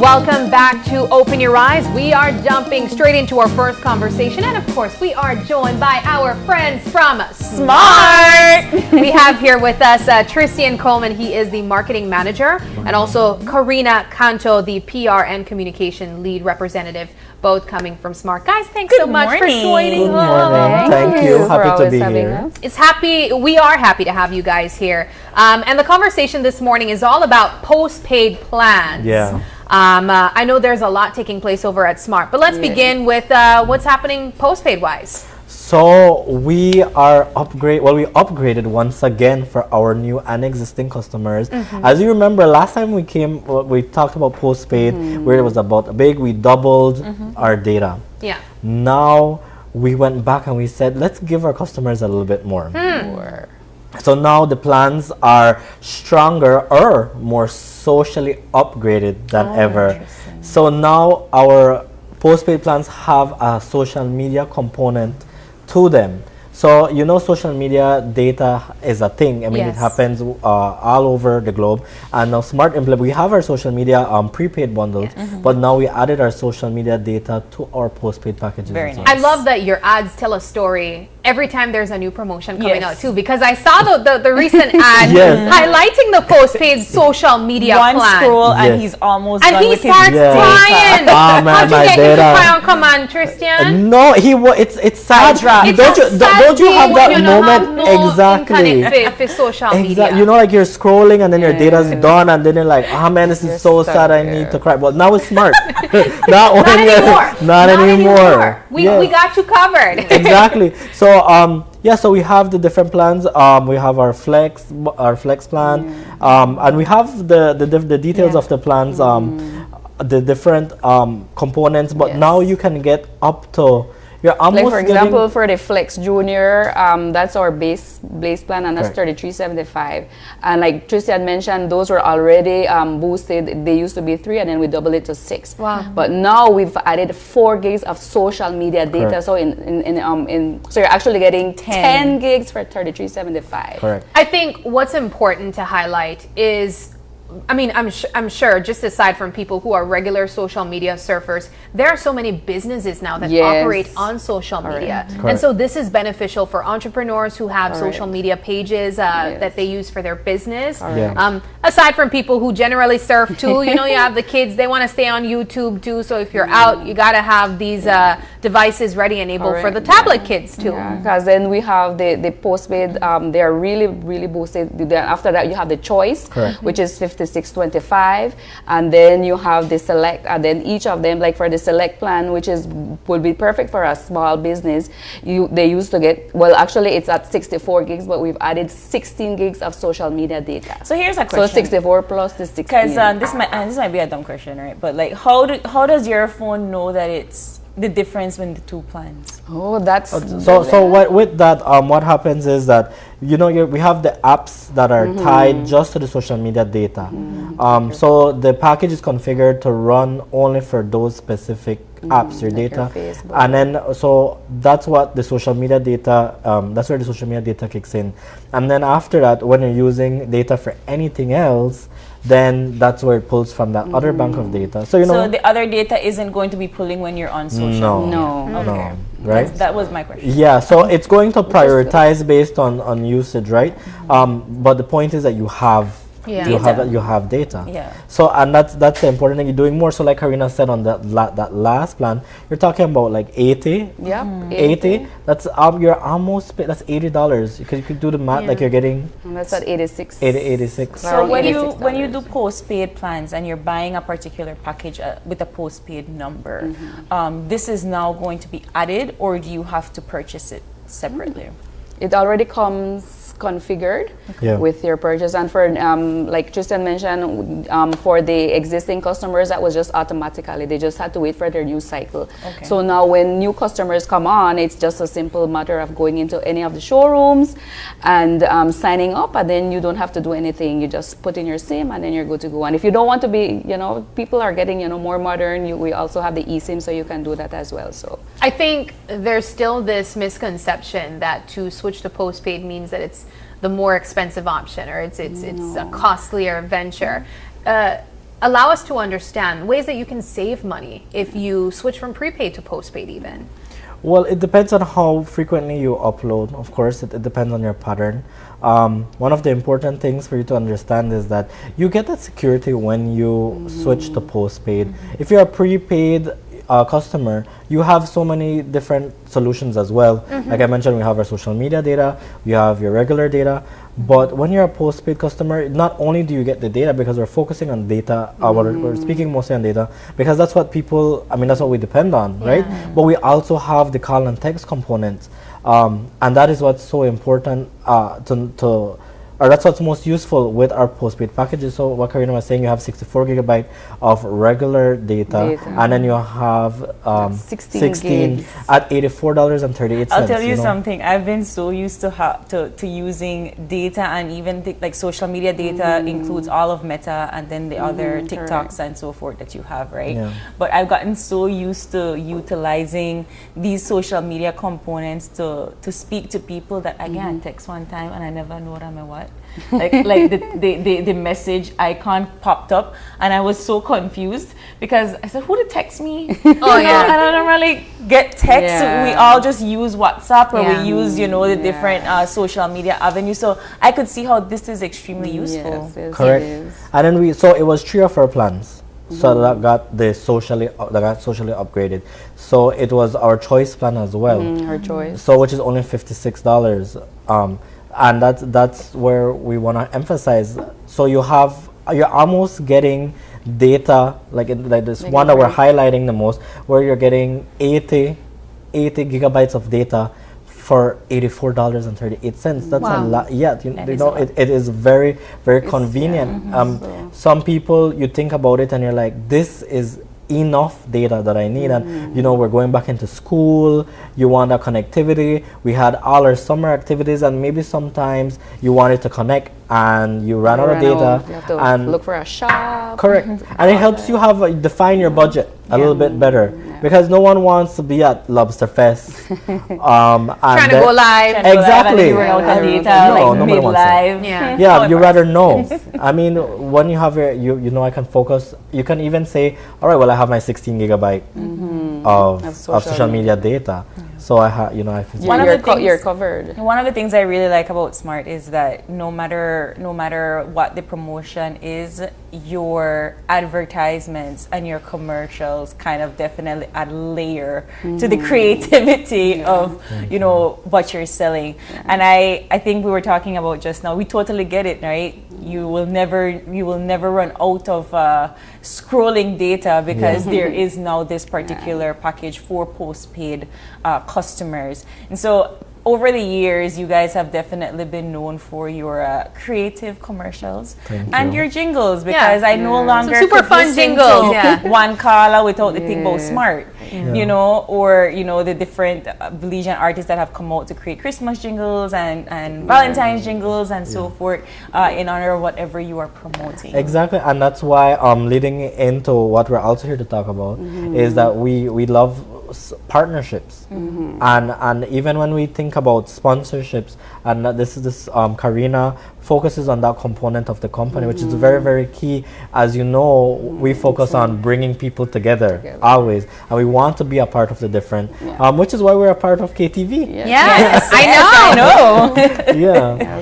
Welcome back to Open Your Eyes. We are jumping straight into our first conversation, and of course we are joined by our friends from Smart. We have here with us Tristan Coleman. He is the marketing manager, and also Karina Canto, the PR and communication lead representative, both coming from Smart. Guys, thanks so much for joining. Good morning. Thank you. Happy to be here. We are happy to have you guys here. And the conversation this morning is all about postpaid plans. Yeah. I know there's a lot taking place over at Smart, but let's begin with what's happening postpaid wise. So we upgraded once again for our new and existing customers. As you remember, last time we came, we talked about postpaid, where it was about big, we doubled our data. Yeah. Now we went back and we said, let's give our customers a little bit more. So now the plans are stronger or more socially upgraded than ever. So now our postpaid plans have a social media component to them. So you know, social media data is a thing. I mean, it happens all over the globe. And now Smart we have our social media prepaid bundles, but now we added our social media data to our postpaid packages. Very nice. I love that your ads tell a story every time there's a new promotion coming out too, because I saw the recent ad highlighting the postpaid social media plan. One scroll and he's almost done with his starts crying. Oh man, how'd you my get data. him to cry on command, Tristan? No, it's sad. Don't you have that moment? Exactly. For social media. You know, like you're scrolling and then your data's done, and then you're like, oh man, this is so sad. I need to cry. But now it's Smart. Not anymore. We got you covered. Exactly. So so we have the different plans. We have our flex plan, and we have the details of the plans, the different components. But now you can get up to. You're almost like for example, for the Flex Junior, that's our base plan, and that's $33.75. And like Tristan mentioned, those were already boosted. They used to be 3, and then we doubled it to 6. Wow! But now we've added 4 gigs of social media data. So so you're actually getting 10 gigs for $33.75. Correct. I think what's important to highlight is, I mean, I'm sure, just aside from people who are regular social media surfers, there are so many businesses now that operate on social media. And so this is beneficial for entrepreneurs who have social media pages that they use for their business. Aside from people who generally surf too, you know, you have the kids, they want to stay on YouTube too. So if you're out, you got to have these devices ready and able for the tablet kids too. Because then we have the postpaid, they are really, really boosted. Then after that, you have the choice, which is $56.25, and then you have the select, and then each of them, like for the select plan, which would be perfect for a small business, they used to get, well, actually it's at 64 gigs, but we've added 16 gigs of social media data. So here's a question. So 64 plus the 16. Because this might be a dumb question, right? But like, how does your phone know that it's the difference between the two plans? Oh, that's so with that, what happens is that, you know, we have the apps that are tied just to the social media data. So the package is configured to run only for those specific apps, your data, and then so that's what the social media data. That's where the social media data kicks in, and then after that, when you're using data for anything else, then that's where it pulls from that other bank of data. So you know, so the other data isn't going to be pulling when you're on social. No, right? That was my question. Yeah, so it's going to prioritize based on usage, right? But the point is that you have data. Yeah. So and that's the important thing. You're doing more. So like Karina said on that last plan, you're talking about like 80. Yeah. 80. That's you're almost that's $80 because you could do the math like you're getting. And that's at 86. 86. So when you do postpaid plans and you're buying a particular package with a postpaid number, this is now going to be added, or do you have to purchase it separately? It already comes configured with your purchase, and for like Tristan mentioned, for the existing customers, that was just automatically, they just had to wait for their new cycle. So now when new customers come on, it's just a simple matter of going into any of the showrooms and signing up, and then you don't have to do anything. You just put in your SIM and then you're good to go. And if you don't want to be, you know, people are getting, you know, more modern, we also have the eSIM, so you can do that as well. So I think there's still this misconception that to switch to postpaid means that it's the more expensive option, or it's a costlier venture. allow us to understand ways that you can save money if you switch from prepaid to postpaid even. Well, it depends on how frequently you upload. Of course, it depends on your pattern. One of the important things for you to understand is that you get that security when you switch to postpaid. If you're a prepaid customer, you have so many different solutions as well. Like I mentioned, we have our social media data, we have your regular data. But when you're a postpaid customer, not only do you get the data, because we're focusing on data, we're speaking mostly on data, because that's what people, that's what we depend on, right? But we also have the call and text components. And that is what's so important or that's what's most useful with our postpaid packages. So what Karina was saying, you have 64 gigabyte of regular data. And then you have 16 at $84.38. I'll tell you something. I've been so used to using data, and even like social media data includes all of Meta and then the other TikToks and so forth that you have, right? Yeah. But I've gotten so used to utilizing these social media components to speak to people that I can't text one time and I never know what I'm at what. like the message icon popped up and I was so confused because I said, who did text me? I don't really get text. We all just use WhatsApp, or we use the different social media avenues. So I could see how this is extremely useful. Yes, correct. And then it was 3 of our plans. So that got socially upgraded. So it was our choice plan as well. Our choice. So which is only $56. And that's where we want to emphasize. So you're almost getting data like this one that we're highlighting the most, where you're getting 80 gigabytes of data for $84.38. That's a lot. Yeah, it is very, very convenient. Some people, you think about it and you're like, this is enough data that I need, and we're going back into school, you want that connectivity. We had all our summer activities, and maybe sometimes you wanted to connect and you ran out of data. You have to and look for a shop. Correct. And it helps you define your budget a little bit better, because no one wants to be at Lobster Fest trying to go live. Exactly. You run out of data, mid-live. You rather know. When you have I can focus. You can even say, all right, well, I have my 16 gigabyte of social media data. So I have, you're covered. One of the things I really like about Smart is that no matter what the promotion is, your advertisements and your commercials kind of definitely add layer to the creativity of what you're selling. And I think we were talking about just now, we totally get it, right? You will never run out of scrolling data, because there is now this particular package for postpaid customers. And so over the years, you guys have definitely been known for your creative commercials and your jingles, because I no longer some super fun jingles. One caller without the thing about Smart, or the different Belizean artists that have come out to create Christmas jingles and Valentine's jingles and so forth in honor of whatever you are promoting. Exactly, and that's why leading into what we're also here to talk about is that we love partnerships, and even when we think about sponsorships, and this Karina focuses on that component of the company, which is very, very key. As you know, we focus on bringing people together always, and we want to be a part of the different, which is why we're a part of KTV. Yes, I know.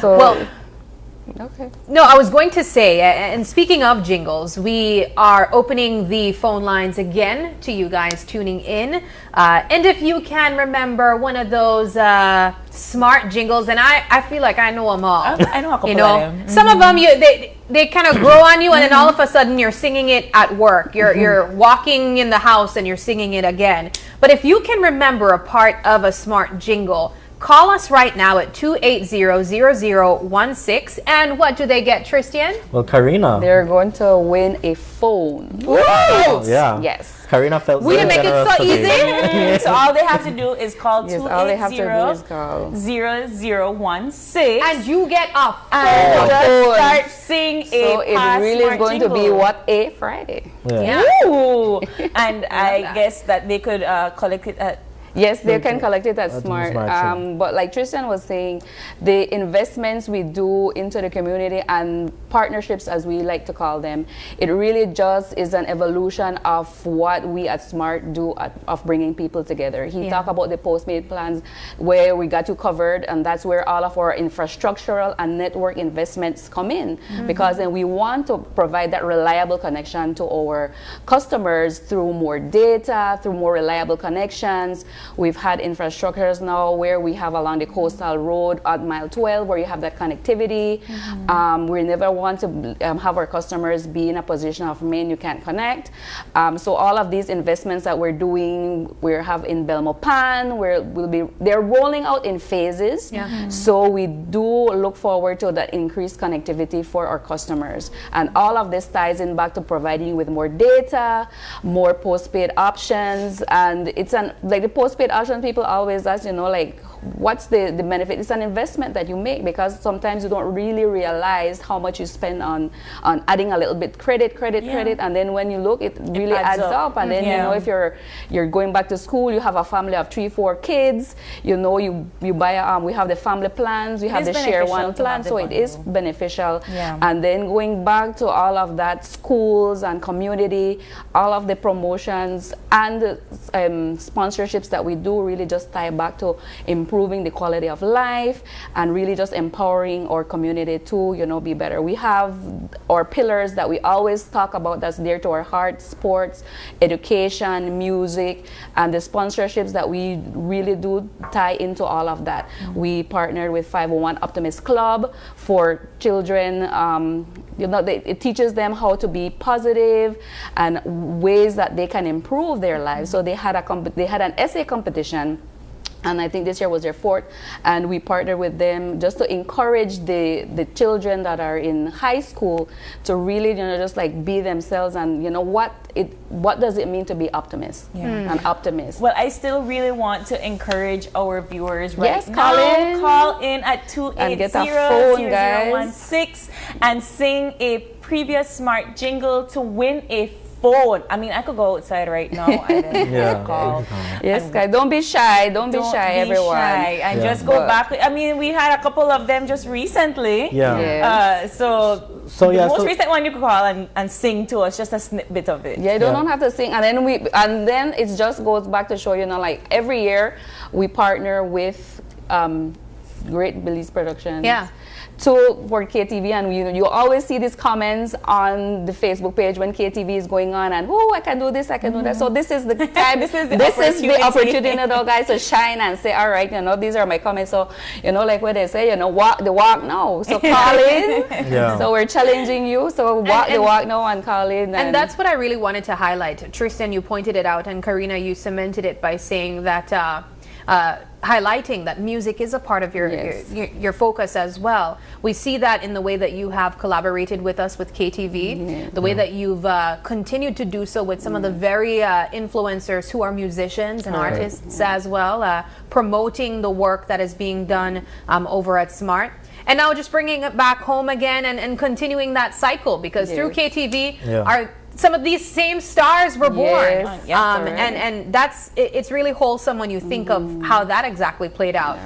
So okay. No, I was going to say, and speaking of jingles, we are opening the phone lines again to you guys tuning in. And if you can remember one of those Smart jingles, and I feel like I know them all. I know a couple of them. Some of them, they kind of grow on you, and then all of a sudden you're singing it at work. You're walking in the house and you're singing it again. But if you can remember a part of a Smart jingle, call us right now at 280-0016. And what do they get, Tristan? Well, Karina, they're going to win a phone. Wow. Yeah. Yes. Karina felt we didn't make it so easy. So all they have to do is call 280-0016. And you get a phone. And just start singing So it really is going to be what a Friday. Yeah. Ooh. And I guess that they could collect it at Yes, they can collect it at At Smart. Smart, But like Tristan was saying, the investments we do into the community and partnerships, as we like to call them, it really just is an evolution of what we at Smart do of bringing people together. He talked about the PostPaid plans where we got you covered, and that's where all of our infrastructural and network investments come in, because then we want to provide that reliable connection to our customers through more data, through more reliable connections. We've had infrastructures now where we have along the coastal road at mile 12 where you have that connectivity. We never want to have our customers be in a position of, man, you can't connect. So all of these investments that we're doing, we have in Belmopan, they're rolling out in phases. So we do look forward to that increased connectivity for our customers. And all of this ties in back to providing you with more data, more postpaid options. And it's like the postpaid option, people always ask, like, what's the benefit? It's an investment that you make, because sometimes you don't really realize how much you spend on adding a little bit credit, and then when you look, it really adds up. And then if you're going back to school, you have a family of 3-4 kids, you buy we have the family plans, we have the share one plan, so it is beneficial. And then going back to all of that, schools and community, all of the promotions and sponsorships that we do really just tie back to improving the quality of life and really just empowering our community to be better. We have our pillars that we always talk about that's dear to our heart: sports, education, music, and the sponsorships that we really do tie into all of that. We partnered with 501 Optimist Club for children. It teaches them how to be positive and ways that they can improve their lives. So they had an essay competition, and I think this year was their 4th, and we partnered with them just to encourage the children that are in high school to really just like be themselves. And what does it mean to be an optimist? Well, I still really want to encourage our viewers right now. Colin, call in at 280-0016 and sing a previous Smart jingle to win a phone. I mean, I could go outside right now and call. Yes, guys, don't be shy. Don't be shy, everyone. And just go back. I mean, we had a couple of them just recently. So the most recent one you could call and sing to us, just a snippet of it. You don't have to sing. And then it just goes back to show, like every year we partner with Great Belize Productions. For KTV, and you always see these comments on the Facebook page when KTV is going on, and I can do this, I can do that. So this is the time, this is the opportunity, guys, to shine and say, all right, these are my comments. So like what they say, walk the walk now. So call in. So we're challenging you. So walk the walk now and call in. And that's what I really wanted to highlight. Tristan, you pointed it out, and Karina, you cemented it by saying that. Highlighting that music is a part of your focus as well. We see that in the way that you have collaborated with us with KTV, the way that you've continued to do so with some of the very influencers who are musicians and artists as well, promoting the work that is being done over at Smart. And now just bringing it back home again and continuing that cycle, because through KTV, some of these same stars were born. And it's really whole when you think of how that exactly played out.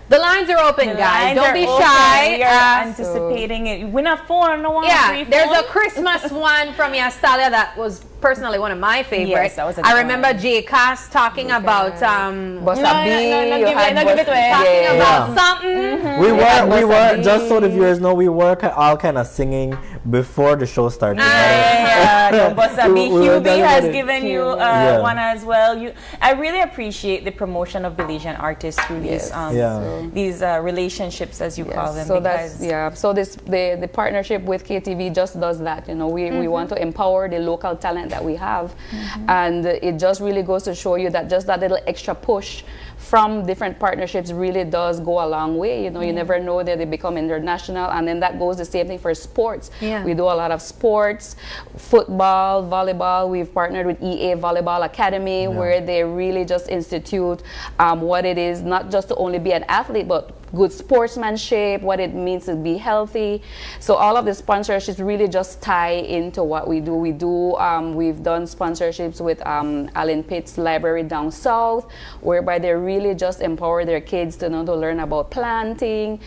The lines are open, guys. Don't be shy. We are anticipating it. Win a phone, no one. There's a Christmas one from Yastalia that was personally one of my favorites. Yes, that was a I remember Jay Cass talking about Bossa B. Talking about something. We were just so the viewers know, we were all kind of singing before the show started. Bossa B. Hubie has given you one as well. I really appreciate the promotion of Belizean artists through these relationships, as you call them. So So the partnership with KTV just does that. We want to empower the local talent that we have, and it just really goes to show you that just that little extra push from different partnerships really does go a long way. You never know that they become international, and then that goes the same thing for sports. We do a lot of sports, football, volleyball. We've partnered with EA Volleyball Academy, where they really just institute what it is, not just to only be an athlete, but good sportsmanship, what it means to be healthy. So all of the sponsorships really just tie into what we do. We've done sponsorships with Allen Pitts Library down south, whereby they really just empower their kids to learn about planting,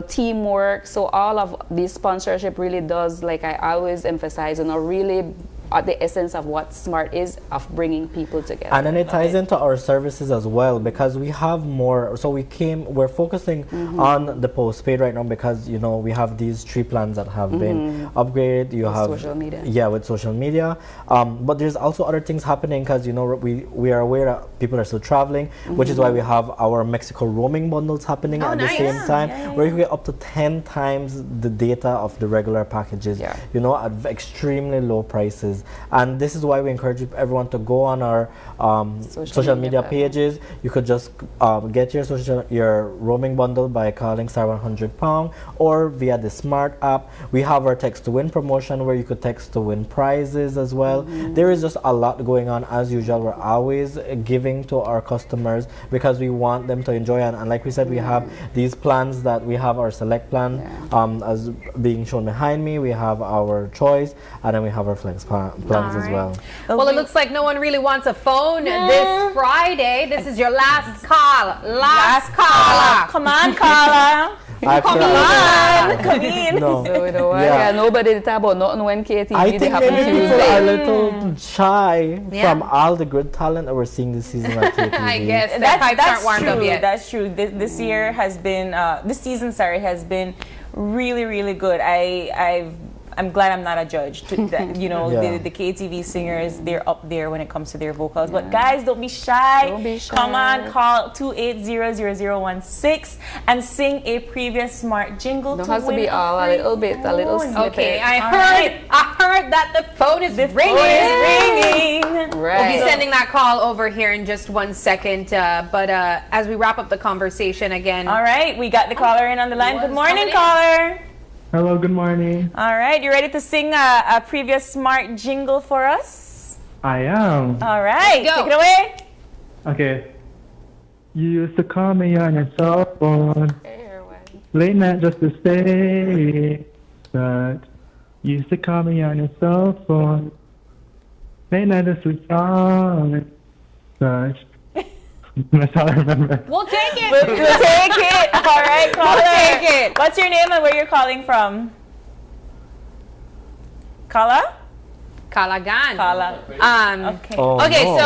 teamwork. So all of this sponsorship really does, like I always emphasize, really at the essence of what SMART is, of bringing people together. And then it ties into our services as well, because we have more. So we're focusing on the postpaid right now because we have these 3 plans that have been upgraded. You have social media. Yeah, with social media. But there's also other things happening because we are aware that people are still traveling, which is why we have our Mexico roaming bundles happening at the same time, where you get up to 10 times the data of the regular packages. At extremely low prices. And this is why we encourage everyone to go on our social media pages. You could just get your roaming bundle by calling *100# or via the Smart app. We have our text to win promotion where you could text to win prizes as well. There is just a lot going on. As usual, we're always giving to our customers because we want them to enjoy, and like we said, we have these plans that we have our select plan as being shown behind me. We have our choice, and then we have our flex plans as well. Well, it looks like no one really wants a phone this Friday. This is your last call. Last call. Come on, Carla. Come in. No. So nobody talk about nothing when KTV. I think they happen maybe people Tuesday. are a little shy from all the good talent that we're seeing this season at KTV. I guess the pipes aren't warmed up yet. That's true. This year has been, this season, has been really, really good. I'm glad I'm not a judge. The KTV singers, they're up there when it comes to their vocals. But guys, don't be shy. Come on, call 280-0016 and sing a previous SMART jingle. Don't have to be all a little bit, a little snippet. Okay, I heard that the phone is ringing. Right. We'll be sending that call over here in just 1 second. But as we wrap up the conversation again. All right, we got the caller in on the line. Good morning, caller. Hello, good morning. All right, you ready to sing a previous SMART jingle for us? I am. All right, Go. take it away. Okay. You used to call me on your cell phone, late night just to say that. You used to call me on your cell phone, late night just to say that. That's all I remember. We'll take it. We'll take it. All right, caller. We'll take it. What's your name and where you're calling from? Kala? Kalagan. Kala. Okay. Okay, no. so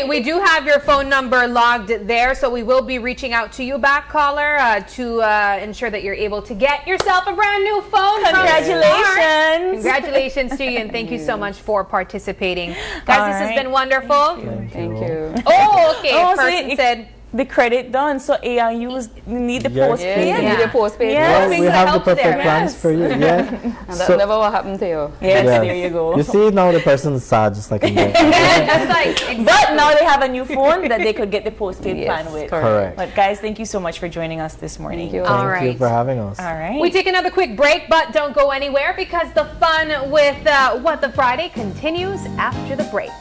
we do have your phone number logged there, so we will be reaching out to you back, caller, to ensure that you're able to get yourself a brand new phone. Congratulations. Congratulations to you, and thank you so much for participating. Guys, this has been wonderful. Thank you. Oh, okay. Oh, so Person said the credit done, so AIUs need the postpaid. You need a postpaid. Yes. Well, we have the perfect plans for you. Yeah. And that never will happen to you. Yes, Yeah. there you go. You see, now the person's sad, just like in there. that's like But now they have a new phone that they could get the postpaid plan with. Correct. But guys, thank you so much for joining us this morning. Thank you. All Thank right. you for having us. All right. We take another quick break, but don't go anywhere because the fun with What the Friday continues after the break.